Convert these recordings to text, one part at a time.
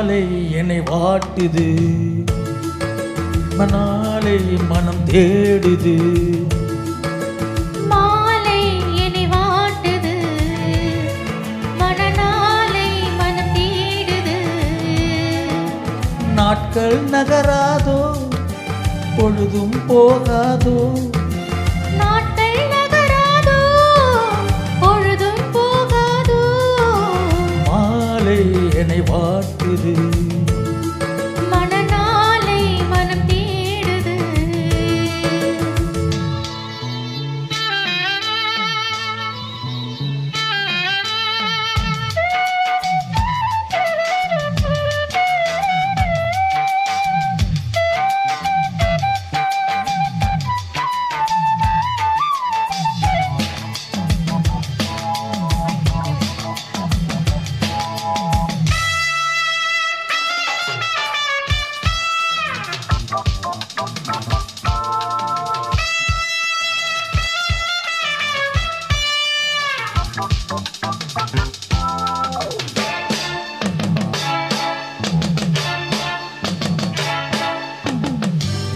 மாலை என்னை வாட்டுது, மணாலை மனம் தேடுது. மாலை என்னை வாட்டுது, மணநாளை மனம் தேடுது. நாட்கள் நகராதோ, பொழுதும் போகாதோ. நாட்கள் நகராதோ, பொழுதும் போகாதோ. மாலை என்னை வாட்டுது, மணநாளை மனம் தேடுது.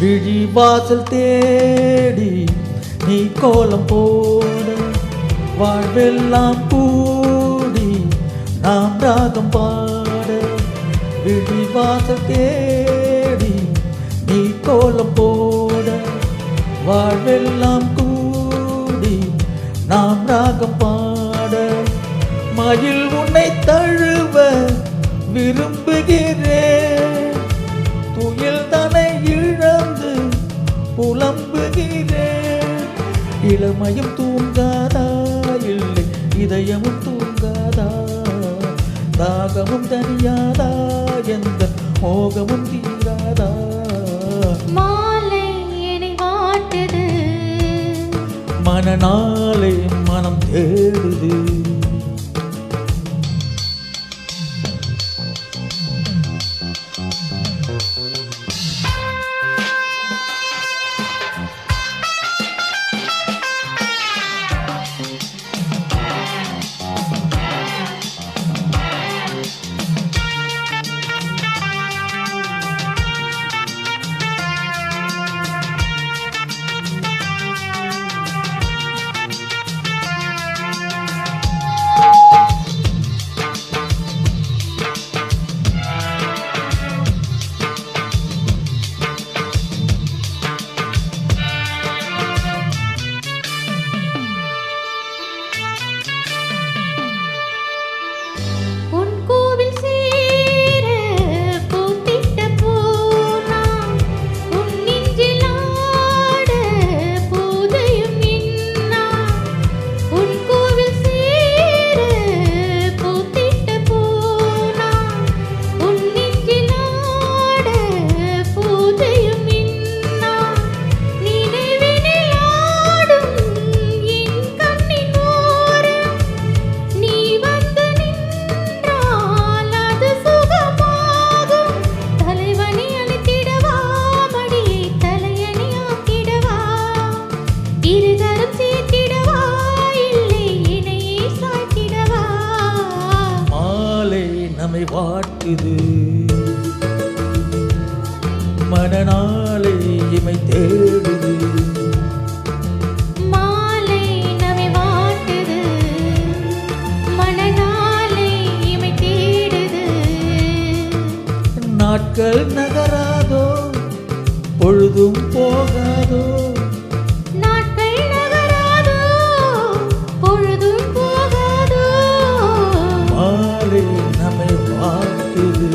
விழிவாசல் தேடி நீ கோலம் போட, வாழ்வெல்லாம் கூடி நாம் ராகம் பாட. விழிவாசல் தேடி நீ கோலம் போட, வாழ்வெல்லாம் கூடி நாம் ராகம் பாட. மயில் உன்னை தழுவ விரும்புகிறேன், துயில் தனை இழந்து புலம்புகிறேன். இளமையும் தூங்காதா, இல்லை இதயமும் தூங்காதா. தாகமும் தனியாதா, எந்த மோகமும் தீராதா. மாலை என்னை வாட்டுது, மனநாளை மனம் தேடுது. நம்மை வாட்டுது, மனநாளை இமை தேடுது. மாலை நம்மை வாட்டுது, மனநாளை இமை தேடுது. நாட்கள் நகராதோ, பொழுதும் போகாதோ. நாட்கள் நகராதோ, பொழுதும் போகாதோ. மாலை நம்மை வாட்டுது.